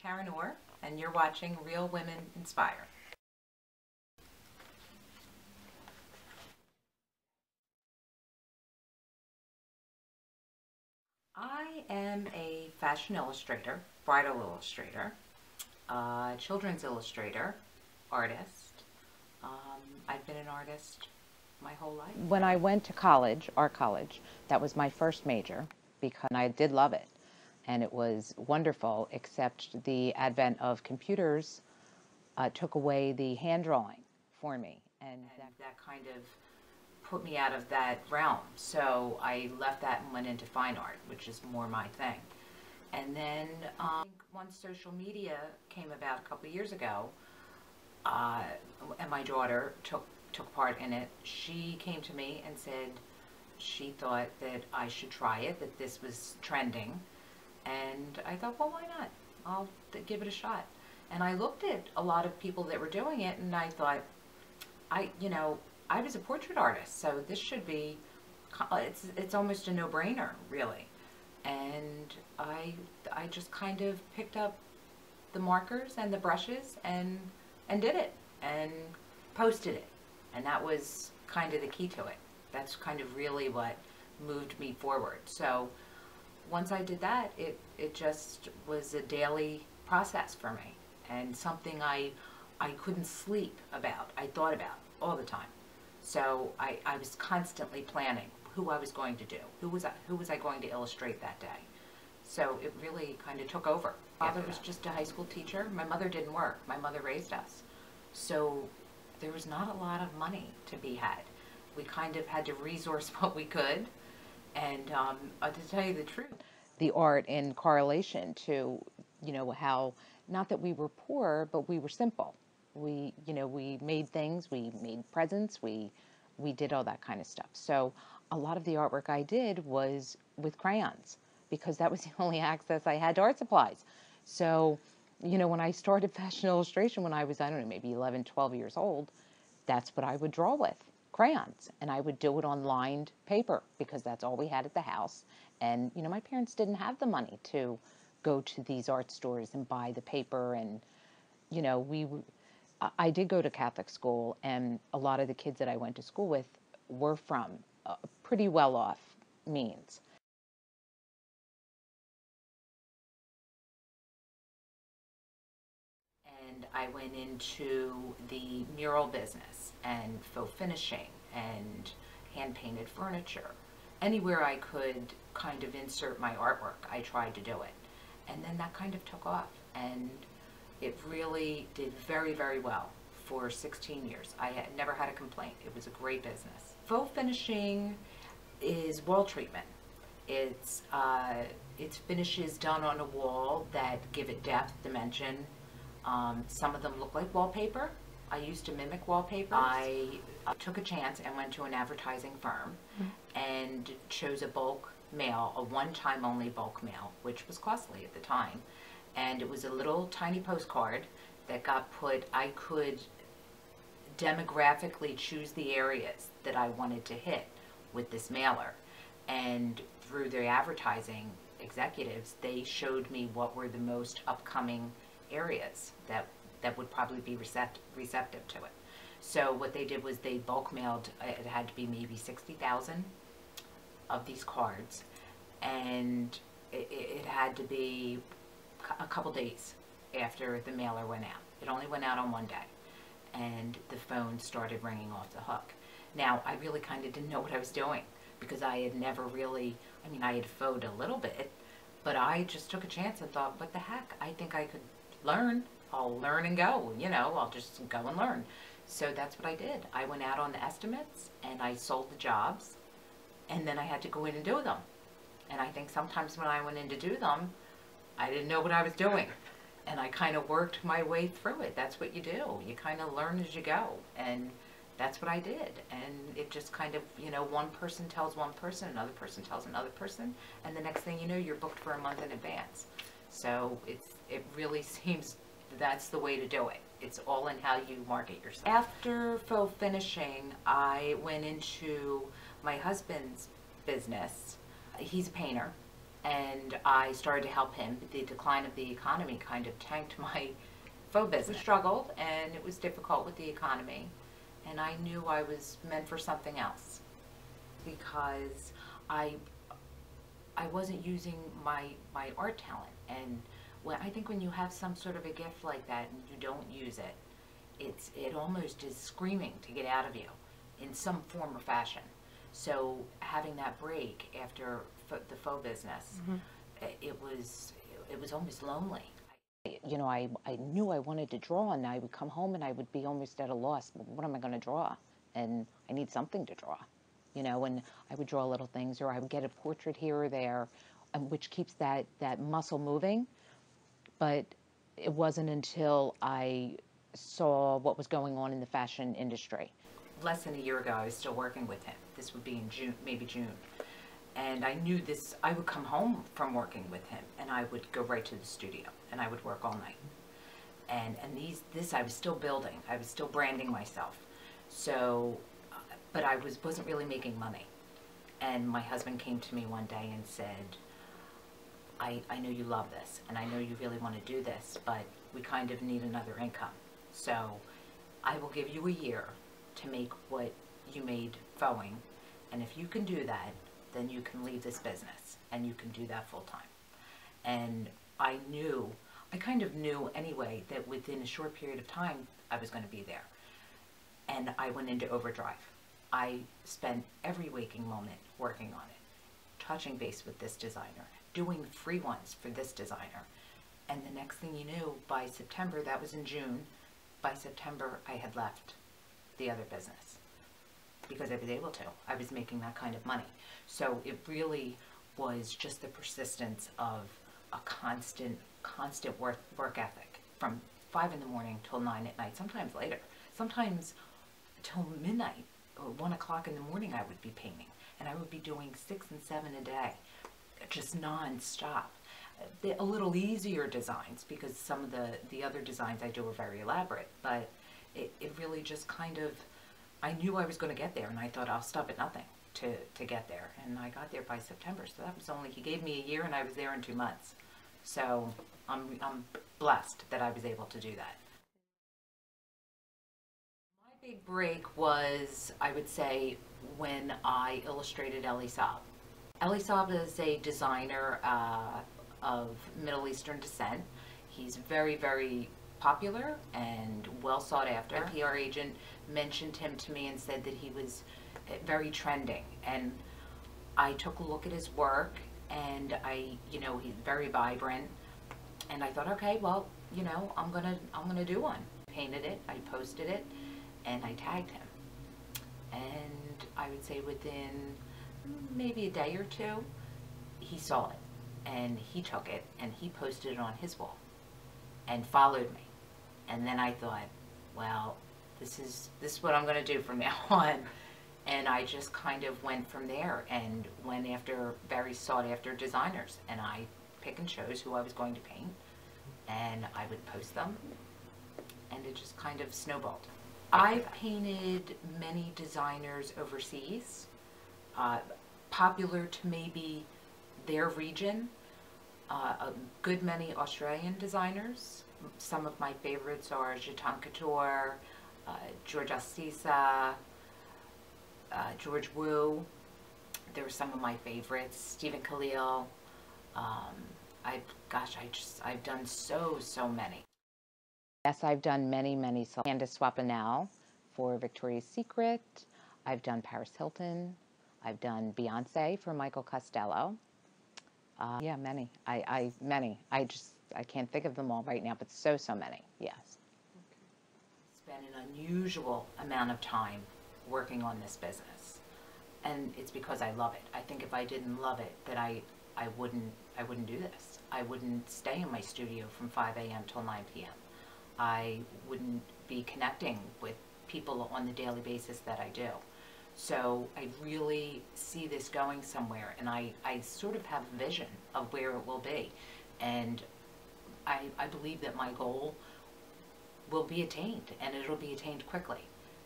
Karen Orr, and you're watching Real Women Inspire. I am a fashion illustrator, bridal illustrator, children's illustrator, artist. I've been an artist my whole life. When I went to college, art college, that was my first major because I did love it. And it was wonderful, except the advent of computers took away the hand drawing for me. And that kind of put me out of that realm. So I left that and went into fine art, which is more my thing. And then once social media came about a couple of years ago, and my daughter took part in it, she came to me and said she thought that I should try it, that this was trending. And I thought, well, why not? I'll give it a shot. And I looked at a lot of people that were doing it, and I thought, I was a portrait artist, so this should be, it's almost a no-brainer, really. And I just kind of picked up the markers and the brushes and did it and posted it. And that was kind of the key to it. That's kind of really what moved me forward. So once I did that, it just was a daily process for me, and something I couldn't sleep about, I thought about all the time. So I was constantly planning who I was going to do, who was I going to illustrate that day. So it really kind of took over. My father was just a high school teacher. My mother didn't work. My mother raised us. So there was not a lot of money to be had. We kind of had to resource what we could. And to tell you the truth, the art in correlation to, how, not that we were poor, but we were simple. We made things, we made presents, we did all that kind of stuff. So a lot of the artwork I did was with crayons because that was the only access I had to art supplies. So, when I started fashion illustration when I was, I don't know, maybe 11, 12 years old, that's what I would draw with, crayons. And I would do it on lined paper because that's all we had at the house. And, my parents didn't have the money to go to these art stores and buy the paper. And, I did go to Catholic school, and a lot of the kids that I went to school with were from pretty well-off means. And I went into the mural business and faux finishing and hand-painted furniture. Anywhere I could kind of insert my artwork, I tried to do it. And then that kind of took off, and it really did very, very well for 16 years. I had never had a complaint. It was a great business. Faux finishing is wall treatment. It's finishes done on a wall that give it depth, dimension. Some of them look like wallpaper. I used to mimic wallpaper. I took a chance and went to an advertising firm and chose a bulk mail, a one-time only bulk mail, which was costly at the time. And it was a little tiny postcard that got put. I could demographically choose the areas that I wanted to hit with this mailer. And through the advertising executives, they showed me what were the most upcoming areas that would probably be receptive to it. So what they did was they bulk mailed, it had to be maybe 60,000 of these cards, and it had to be a couple days after the mailer went out. It only went out on one day, and the phone started ringing off the hook. Now, I really kind of didn't know what I was doing because I had never really, I had phoned a little bit, but I just took a chance and thought, what the heck, I think I could learn. I'll learn and go, I'll just go and learn. So that's what I did. I went out on the estimates and I sold the jobs, and then I had to go in and do them. And I think sometimes when I went in to do them, I didn't know what I was doing. And I kind of worked my way through it. That's what you do. You kind of learn as you go. And that's what I did. And it just kind of, one person tells one person, another person tells another person, and the next thing you know, you're booked for a month in advance. So it really seems that's the way to do it. It's all in how you market yourself. After faux finishing, I went into my husband's business. He's a painter, and I started to help him. The decline of the economy kind of tanked my faux business. We struggled, and it was difficult with the economy, and I knew I was meant for something else because I wasn't using my art talent. And I think when you have some sort of a gift like that and you don't use it, it almost is screaming to get out of you in some form or fashion. So having that break after the faux business, it was almost lonely. You know, I knew I wanted to draw, and I would come home and I would be almost at a loss. What am I going to draw? And I need something to draw, you know, and I would draw little things, or I would get a portrait here or there, which keeps that muscle moving. But it wasn't until I saw what was going on in the fashion industry. Less than a year ago, I was still working with him. This would be in June, maybe June. And I knew this, I would come home from working with him and I would go right to the studio and I would work all night. And this I was still building. I was still branding myself. So, but I wasn't really making money. And my husband came to me one day and said, I know you love this and I know you really want to do this, but we kind of need another income. So I will give you a year to make what you made fauxing. And if you can do that, then you can leave this business and you can do that full time. And I kind of knew anyway that within a short period of time, I was going to be there. And I went into overdrive. I spent every waking moment working on it, touching base with this designer, doing free ones for this designer. And the next thing you knew, by September, that was in June, by September, I had left the other business because I was able to. I was making that kind of money. So it really was just the persistence of a constant work ethic from 5 in the morning till 9 at night, sometimes later, sometimes till midnight or 1 o'clock in the morning I would be painting, and I would be doing 6 and 7 a day, just non-stop. A little easier designs because some of the other designs I do are very elaborate, but it really just kind of, I knew I was going to get there, and I thought I'll stop at nothing to get there. And I got there by September, so that was only, he gave me a year and I was there in 2 months. So I'm blessed that I was able to do that. My big break was, I would say, when I illustrated Elie Saab. Elie Saab is a designer of Middle Eastern descent. He's very, very popular and well sought after. A PR agent mentioned him to me and said that he was very trending, and I took a look at his work, and he's very vibrant, and I thought, okay, well, I'm gonna do one. I painted it, I posted it, and I tagged him, and I would say within maybe a day or two, he saw it, and he took it, and he posted it on his wall, and followed me, and then I thought, well, this is what I'm gonna do from now on. And I just kind of went from there and went after very sought after designers, and I pick and chose who I was going to paint, and I would post them, and it just kind of snowballed. I've painted many designers overseas, popular to maybe their region, a good many Australian designers. Some of my favorites are Jetan Couture, George Astisa, George Wu. They're some of my favorites. Stephen Khalil. I've done so many. Yes, I've done many. Candice Swapinell for Victoria's Secret. I've done Paris Hilton. I've done Beyonce for Michael Costello. Yeah, many. Many. I can't think of them all right now, but so many. Yes. Spent an unusual amount of time working on this business, and it's because I love it. I think if I didn't love it, that I wouldn't do this. I wouldn't stay in my studio from 5 a.m. till 9 p.m. I wouldn't be connecting with people on the daily basis that I do. So I really see this going somewhere, and I sort of have a vision of where it will be, and I believe that my goal will be attained, and it'll be attained quickly,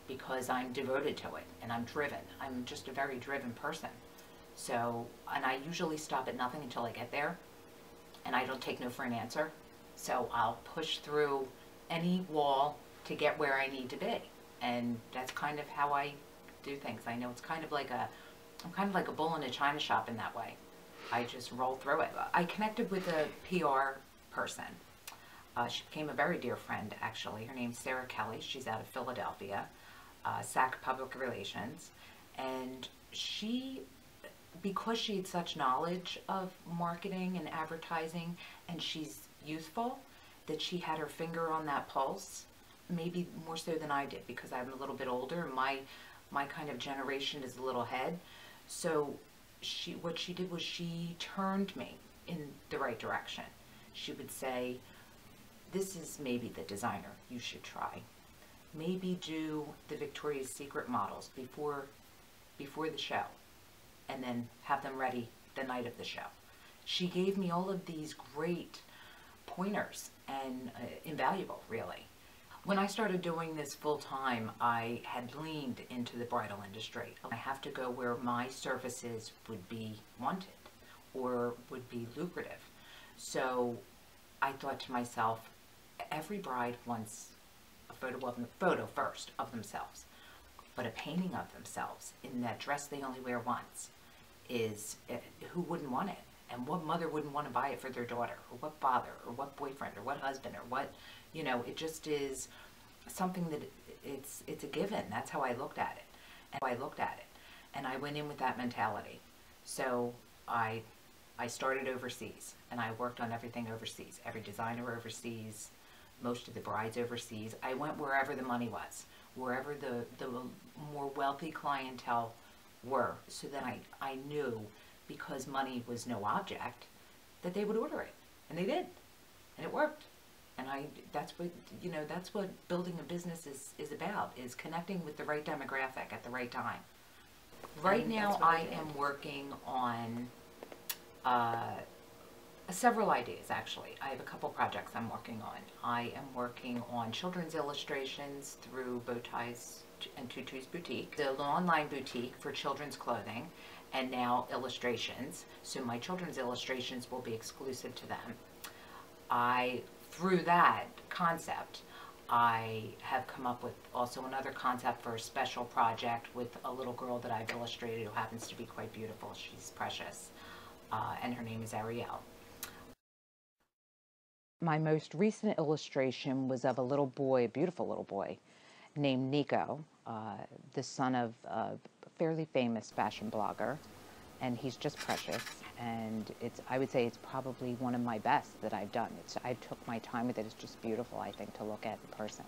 because I'm devoted to it and I'm driven. I'm just a very driven person. So, and I usually stop at nothing until I get there, and I don't take no for an answer. So I'll push through any wall to get where I need to be. And that's kind of how I do things. I know it's kind of like I'm kind of like a bull in a china shop in that way. I just roll through it. I connected with a PR person. She became a very dear friend, actually. Her name's Sarah Kelly. She's out of Philadelphia, SAC Public Relations. And she, because she had such knowledge of marketing and advertising, and she's youthful, that she had her finger on that pulse, maybe more so than I did, because I'm a little bit older. My kind of generation is a little ahead. So what she did was she turned me in the right direction. She would say, this is maybe the designer you should try. Maybe do the Victoria's Secret models before the show, and then have them ready the night of the show. She gave me all of these great pointers, and invaluable, really. When I started doing this full time, I had leaned into the bridal industry. I have to go where my services would be wanted or would be lucrative. So I thought to myself, every bride wants a photo first of themselves, but a painting of themselves in that dress they only wear once is, who wouldn't want it? And what mother wouldn't want to buy it for their daughter, or what father, or what boyfriend, or what husband, or what, it just is something that it's a given. That's how I looked at it. And I went in with that mentality. So I started overseas, and I worked on everything overseas, every designer overseas, most of the brides overseas. I went wherever the money was, wherever the more wealthy clientele were, so that I knew, because money was no object, that they would order it. And they did. And it worked. And that's what building a business is about, is connecting with the right demographic at the right time. Right now I am working on several ideas, actually. I have a couple projects I'm working on. I am working on children's illustrations through Bow Ties and Tutus Boutique, the online boutique for children's clothing, and now illustrations. So my children's illustrations will be exclusive to them. Through that concept, I have come up with also another concept for a special project with a little girl that I've illustrated who happens to be quite beautiful. She's precious, and her name is Ariel. My most recent illustration was of a little boy, a beautiful little boy, named Nico, the son of a fairly famous fashion blogger, and he's just precious. And I would say it's probably one of my best that I've done. I took my time with it. It's just beautiful, I think, to look at in person.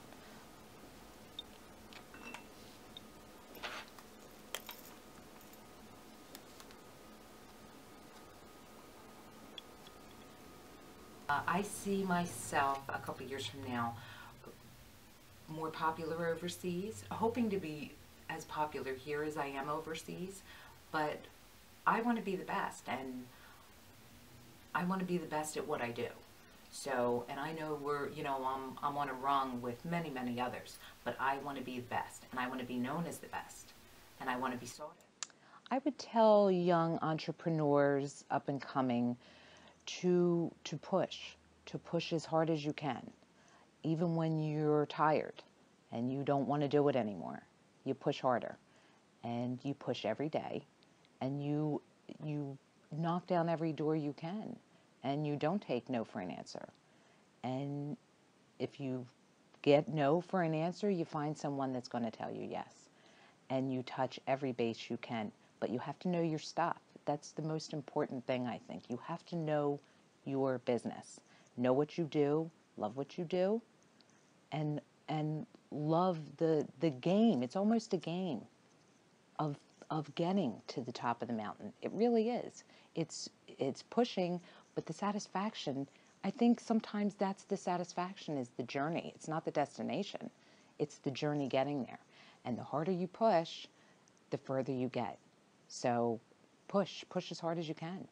I see myself a couple years from now more popular overseas, hoping to be as popular here as I am overseas, but I want to be the best, and I want to be the best at what I do. So, and I know I'm on a rung with many, many others, but I want to be the best, and I want to be known as the best, and I want to be sought after. I would tell young entrepreneurs up and coming to push as hard as you can, even when you're tired and you don't want to do it anymore. You push harder, and you push every day, and you knock down every door you can, and you don't take no for an answer. And if you get no for an answer, you find someone that's going to tell you yes, and you touch every base you can. But you have to know your stuff. That's the most important thing, I think. You have to know your business. Know what you do, love what you do, and love the game. It's almost a game of getting to the top of the mountain. It really is. It's pushing, but the satisfaction, I think sometimes that's the satisfaction, is the journey. It's not the destination. It's the journey getting there. And the harder you push, the further you get. So push as hard as you can.